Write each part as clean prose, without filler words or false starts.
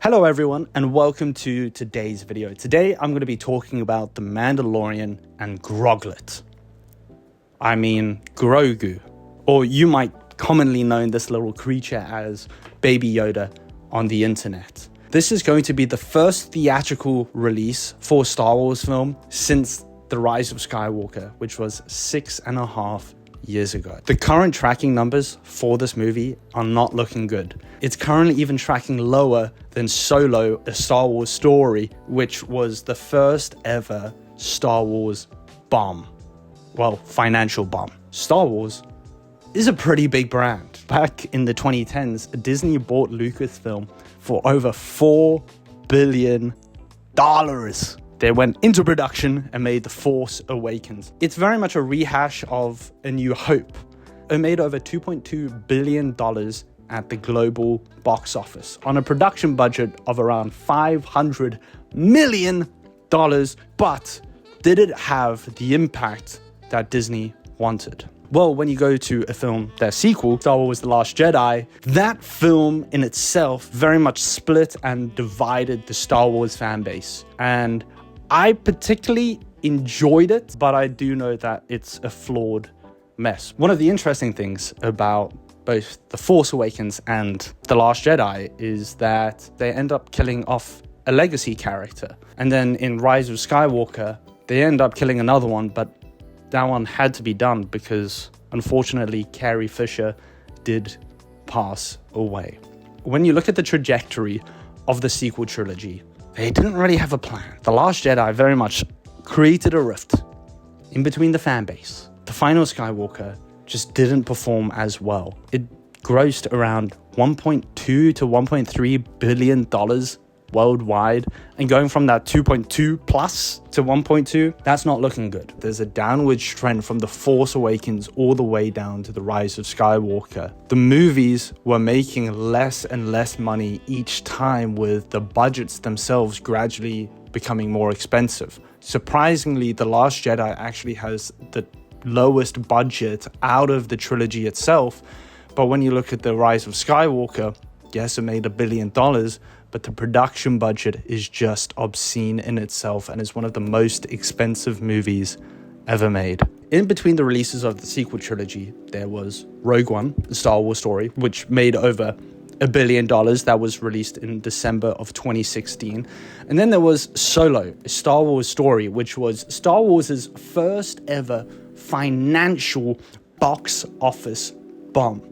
Hello everyone and welcome to today's video. Today I'm going to be talking about the Mandalorian and Grogu. I mean Grogu, or you might commonly know this little creature as Baby Yoda on the internet. This is going to be the first theatrical release for a Star Wars film since The Rise of Skywalker, which was 6.5 years ago. The current tracking numbers for this movie are not looking good. It's currently even tracking lower than Solo, A Star Wars Story, which was the first ever Star Wars bomb. Well, financial bomb. Star Wars is a pretty big brand. Back in the 2010s, Disney bought Lucasfilm for over $4 billion. They went into production and made The Force Awakens. It's very much a rehash of A New Hope. It made over $2.2 billion at the global box office on a production budget of around $500 million. But did it have the impact that Disney wanted? Well, when you go to a film, their sequel, Star Wars The Last Jedi, that film in itself very much split and divided the Star Wars fan base. And I particularly enjoyed it, but I do know that it's a flawed mess. One of the interesting things about both The Force Awakens and The Last Jedi is that they end up killing off a legacy character. And then in Rise of Skywalker, they end up killing another one, but that one had to be done because, unfortunately, Carrie Fisher did pass away. When you look at the trajectory of the sequel trilogy, they didn't really have a plan. The Last Jedi very much created a rift in between the fan base. The final Skywalker just didn't perform as well. It grossed around $1.2 to $1.3 billion worldwide, and going from that 2.2 plus to 1.2, that's not looking good. There's a downward trend from The Force Awakens all the way down to The Rise of Skywalker. The movies were making less and less money each time, with the budgets themselves gradually becoming more expensive. Surprisingly, The Last Jedi actually has the lowest budget out of the trilogy itself, but when you look at The Rise of Skywalker, yes, it made $1 billion, but the production budget is just obscene in itself and is one of the most expensive movies ever made. In between the releases of the sequel trilogy, there was Rogue One, the Star Wars story, which made over $1 billion. That was released in December of 2016. And then there was Solo, a Star Wars story, which was Star Wars' first ever financial box office bomb.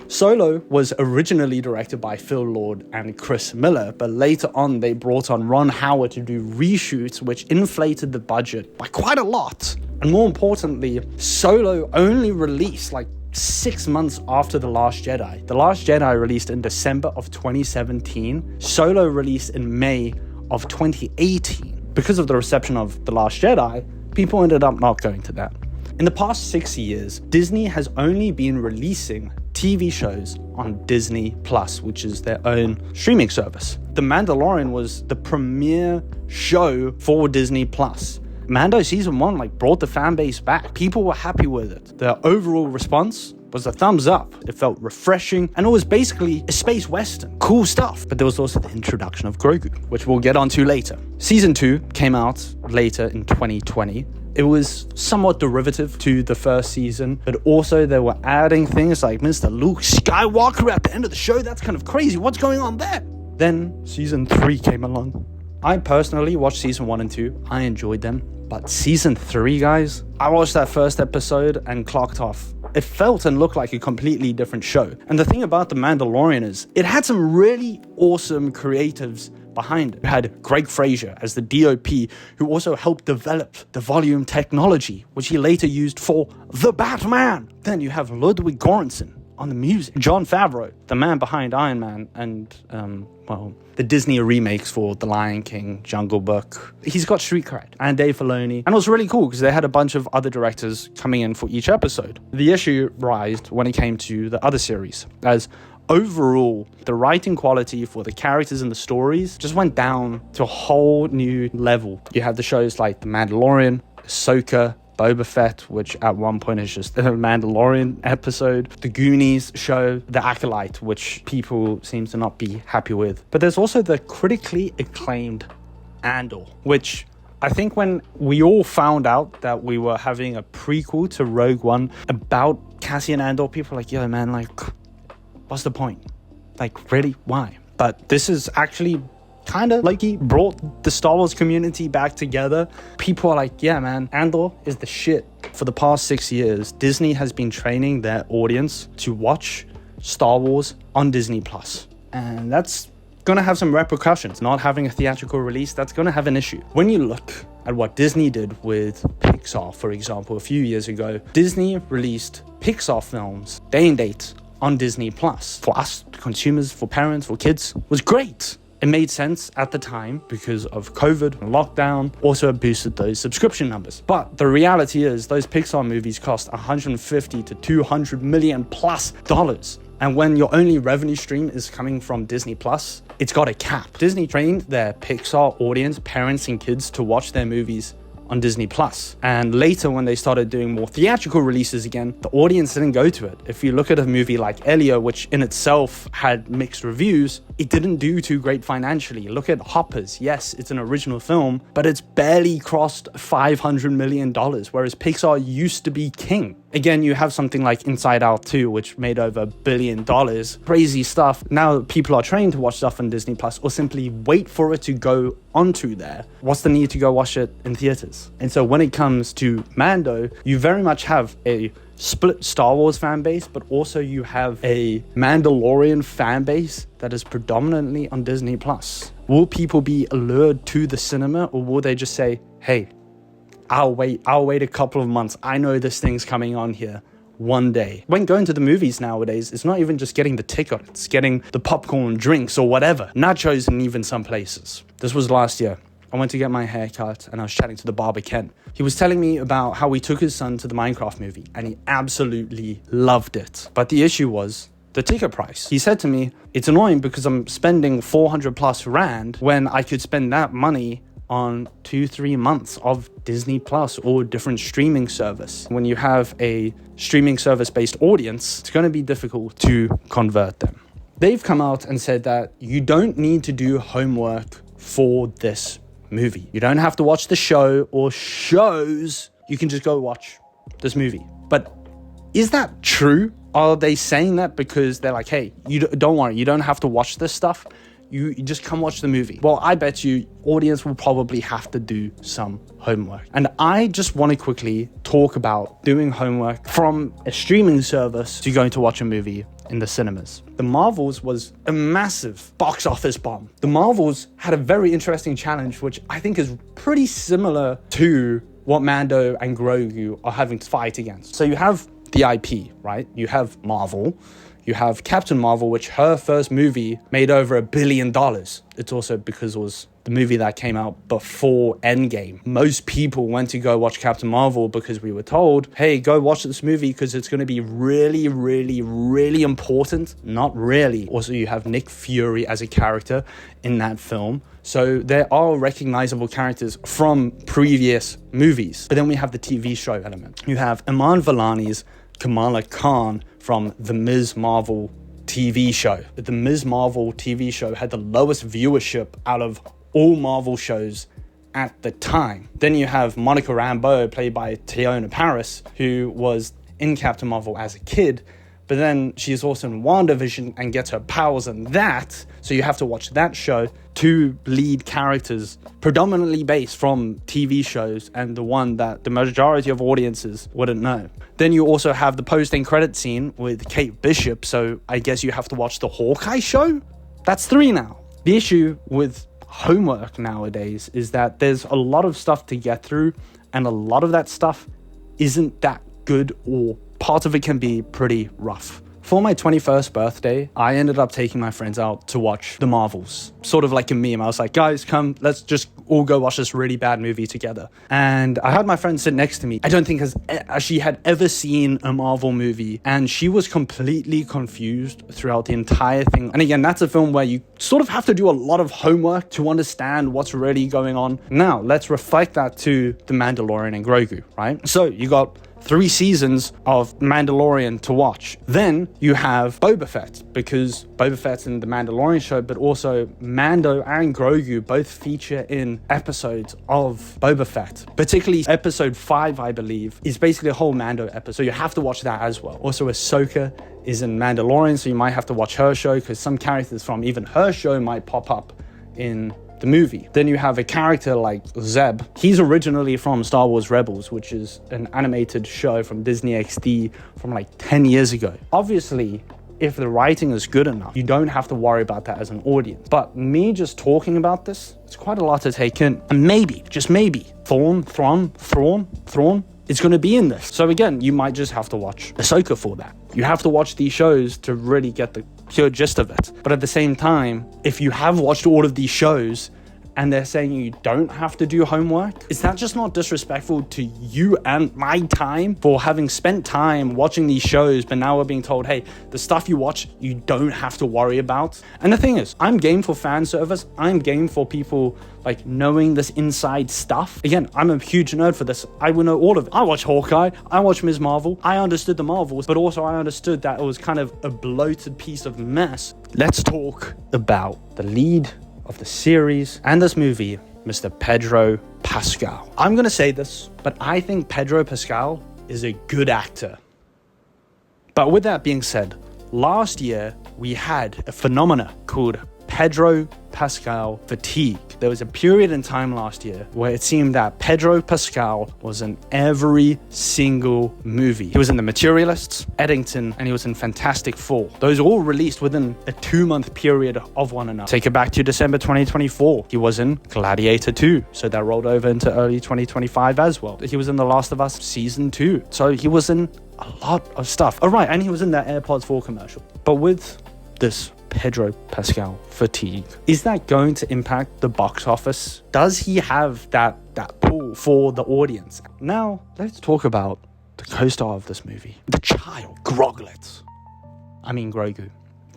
Solo was originally directed by Phil Lord and Chris Miller, but later on they brought on Ron Howard to do reshoots, which inflated the budget by quite a lot. And more importantly, Solo only released like 6 months after The Last Jedi. The Last Jedi released in December of 2017. Solo released in May of 2018. Because of the reception of The Last Jedi, people ended up not going to that. In the past 6 years, Disney has only been releasing TV shows on Disney Plus, which is their own streaming service. The Mandalorian was the premiere show for Disney Plus. Mando season 1 brought the fan base back. People were happy with it. The overall response was a thumbs up. It felt refreshing, and it was basically a space western. Cool stuff. But there was also the introduction of Grogu, which we'll get onto later. Season 2 came out later in 2020. It was somewhat derivative to the first season, but also they were adding things like Mr. Luke Skywalker at the end of the show. That's kind of crazy. What's going on there? Then season 3 came along. I personally watched season 1 and 2. I enjoyed them. But season 3, guys, I watched that first episode and clocked off. It felt and looked like a completely different show. And the thing about The Mandalorian is it had some really awesome creatives behind it. You had Greg Fraser as the DOP, who also helped develop the volume technology, which he later used for The Batman. Then you have Ludwig Göransson on the music. Jon Favreau, the man behind Iron Man and, the Disney remakes for The Lion King, Jungle Book. He's got street cred. And Dave Filoni. And it was really cool because they had a bunch of other directors coming in for each episode. The issue rised when it came to the other series, as overall, the writing quality for the characters and the stories just went down to a whole new level. You have the shows like The Mandalorian, Ahsoka, Boba Fett, which at one point is just a Mandalorian episode, the Goonies show, The Acolyte, which people seem to not be happy with. But there's also the critically acclaimed Andor, which I think when we all found out that we were having a prequel to Rogue One about Cassian Andor, people were like, yo man, like, what's the point? Like, really? Why? But this is actually kind of like he brought the Star Wars community back together. People are like, yeah man, Andor is the shit. For the past 6 years, Disney has been training their audience to watch Star Wars on Disney Plus, and that's gonna have some repercussions. Not having a theatrical release, that's gonna have an issue. When you look at what Disney did with Pixar, for example, a few years ago, Disney released Pixar films day and date on Disney Plus. For us consumers, for parents, for kids, was great. It made sense at the time because of COVID and lockdown. Also, it boosted those subscription numbers. But the reality is those Pixar movies cost $150 to $200 million plus dollars. And when your only revenue stream is coming from Disney Plus, it's got a cap. Disney trained their Pixar audience, parents and kids, to watch their movies on Disney Plus. And later, when they started doing more theatrical releases again, the audience didn't go to it. If you look at a movie like Elio, which in itself had mixed reviews, it didn't do too great financially. Look at Hoppers. Yes, it's an original film, but it's barely crossed $500 million, whereas Pixar used to be king. Again, you have something like Inside Out 2, which made over $1 billion. Crazy stuff. Now people are trained to watch stuff on Disney Plus or simply wait for it to go onto there. What's the need to go watch it in theaters? And so when it comes to Mando, you very much have a split Star Wars fan base, but also you have a Mandalorian fan base that is predominantly on Disney Plus. Will people be allured to the cinema, or will they just say, hey, I'll wait a couple of months. I know this thing's coming on here one day. When going to the movies nowadays, it's not even just getting the ticket, it's getting the popcorn, drinks, or whatever. Nachos in even some places. This was last year. I went to get my hair cut and I was chatting to the barber Ken. He was telling me about how he took his son to the Minecraft movie and he absolutely loved it. But the issue was the ticket price. He said to me, it's annoying because I'm spending 400 plus rand when I could spend that money on 2-3 months of Disney Plus or different streaming service. When you have a streaming service based audience, it's going to be difficult to convert them. They've come out and said that you don't need to do homework for this movie. You don't have to watch the show or shows. You can just go watch this movie. But is that true? Are they saying that because they're like, hey, don't worry, you don't have to watch this stuff. You just come watch the movie. Well, I bet you audience will probably have to do some homework. And I just want to quickly talk about doing homework from a streaming service to going to watch a movie in the cinemas. The Marvels was a massive box office bomb. The Marvels had a very interesting challenge, which I think is pretty similar to what Mando and Grogu are having to fight against. So you have the IP, right? You have Marvel. You have Captain Marvel, which her first movie made over $1 billion. It's also because it was the movie that came out before Endgame. Most people went to go watch Captain Marvel because we were told, hey, go watch this movie because it's going to be really, really, really important. Not really. Also, you have Nick Fury as a character in that film. So there are recognizable characters from previous movies. But then we have the TV show element. You have Iman Vellani's Kamala Khan from the Ms. Marvel TV show. The Ms. Marvel TV show had the lowest viewership out of all Marvel shows at the time. Then you have Monica Rambeau, played by Teyonah Parris, who was in Captain Marvel as a kid, but then she's also in WandaVision and gets her powers in that. So you have to watch that show. Two lead characters, predominantly based from TV shows, and the one that the majority of audiences wouldn't know. Then you also have the post-end credit scene with Kate Bishop, so I guess you have to watch the Hawkeye show? That's 3 now. The issue with homework nowadays is that there's a lot of stuff to get through, and a lot of that stuff isn't that good, or part of it can be pretty rough. For my 21st birthday, I ended up taking my friends out to watch The Marvels. Sort of like a meme. I was like, guys, come, let's just all go watch this really bad movie together. And I had my friend sit next to me. I don't think she had ever seen a Marvel movie, and she was completely confused throughout the entire thing. And again, that's a film where you sort of have to do a lot of homework to understand what's really going on. Now, let's reflect that to The Mandalorian and Grogu, right? So you got 3 seasons of Mandalorian to watch. Then you have Boba Fett, because Boba Fett's in the Mandalorian show, but also Mando and Grogu both feature in episodes of Boba Fett. Particularly episode 5, I believe, is basically a whole Mando episode. You have to watch that as well. Also, Ahsoka is in Mandalorian, so you might have to watch her show, because some characters from even her show might pop up in the movie. Then you have a character like Zeb. He's originally from Star Wars Rebels, which is an animated show from Disney XD from like 10 years ago. Obviously, if the writing is good enough, you don't have to worry about that as an audience. But me just talking about this, it's quite a lot to take in. And maybe, just maybe, Thrawn is going to be in this. So again, you might just have to watch Ahsoka for that. You have to watch these shows to really get the pure gist of it. But at the same time, if you have watched all of these shows and they're saying you don't have to do homework, is that just not disrespectful to you and my time for having spent time watching these shows, but now we're being told, hey, the stuff you watch, you don't have to worry about? And the thing is, I'm game for fan service. I'm game for people like knowing this inside stuff. Again, I'm a huge nerd for this. I will know all of it. I watch Hawkeye, I watch Ms. Marvel, I understood the Marvels, but also I understood that it was kind of a bloated piece of mess. Let's talk about the lead of the series and this movie, Mr. Pedro Pascal. I'm gonna say this, but I think Pedro Pascal is a good actor. But with that being said, last year we had a phenomena called Pedro Pascal fatigue. There was a period in time last year where it seemed that Pedro Pascal was in every single movie. He was in The Materialists, Eddington, and he was in Fantastic Four. Those all released within a 2-month period of one another. Take it back to December 2024. He was in Gladiator 2, so that rolled over into early 2025 as well. He was in The Last of Us Season 2, so he was in a lot of stuff. Oh right, and he was in that AirPods 4 commercial. But with this Pedro Pascal fatigue, is that going to impact the box office? Does he have that pull for the audience? Now, let's talk about the co-star of this movie, the child, Grogu.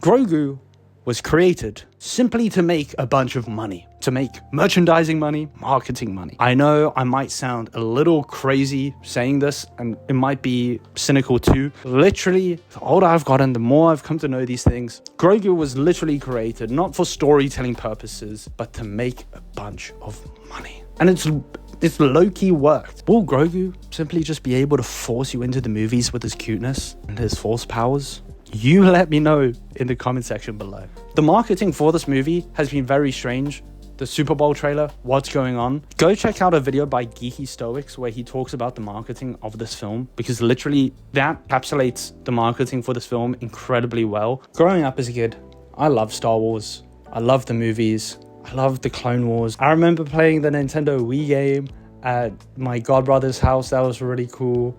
Grogu was created simply to make a bunch of money, to make merchandising money, marketing money. I know I might sound a little crazy saying this, and it might be cynical too. Literally, the older I've gotten, the more I've come to know these things. Grogu was literally created not for storytelling purposes, but to make a bunch of money. And it's low-key worked. Will Grogu simply just be able to force you into the movies with his cuteness and his force powers? You let me know in the comment section below. The marketing for this movie has been very strange. The Super Bowl trailer, what's going on? Go check out a video by Geeky Stoics where he talks about the marketing of this film, because literally that encapsulates the marketing for this film incredibly well. Growing up as a kid, I loved Star Wars. I loved the movies. I loved the Clone Wars. I remember playing the Nintendo Wii game at my godbrother's house. That was really cool.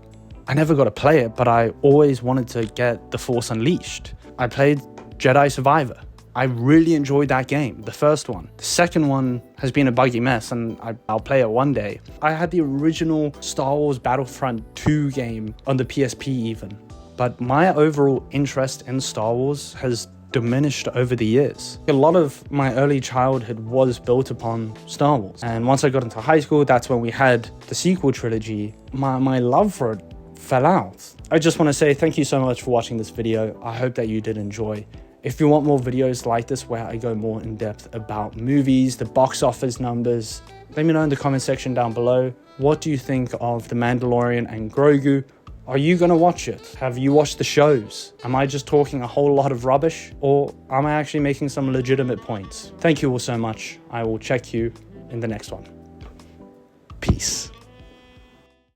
I never got to play it, but I always wanted to get The Force Unleashed. I played Jedi Survivor. I really enjoyed that game, the first one. The second one has been a buggy mess, and I'll play it one day. I had the original Star Wars Battlefront 2 game on the PSP even. But my overall interest in Star Wars has diminished over the years. A lot of my early childhood was built upon Star Wars. And once I got into high school, that's when we had the sequel trilogy. My love for it fell out. I just want to say thank you so much for watching this video. I hope that you did enjoy. If you want more videos like this where I go more in depth about movies, the box office numbers, let me know in the comment section down below. What do you think of The Mandalorian and Grogu? Are you going to watch it? Have you watched the shows? Am I just talking a whole lot of rubbish, or am I actually making some legitimate points? Thank you all so much. I will check you in the next one. Peace.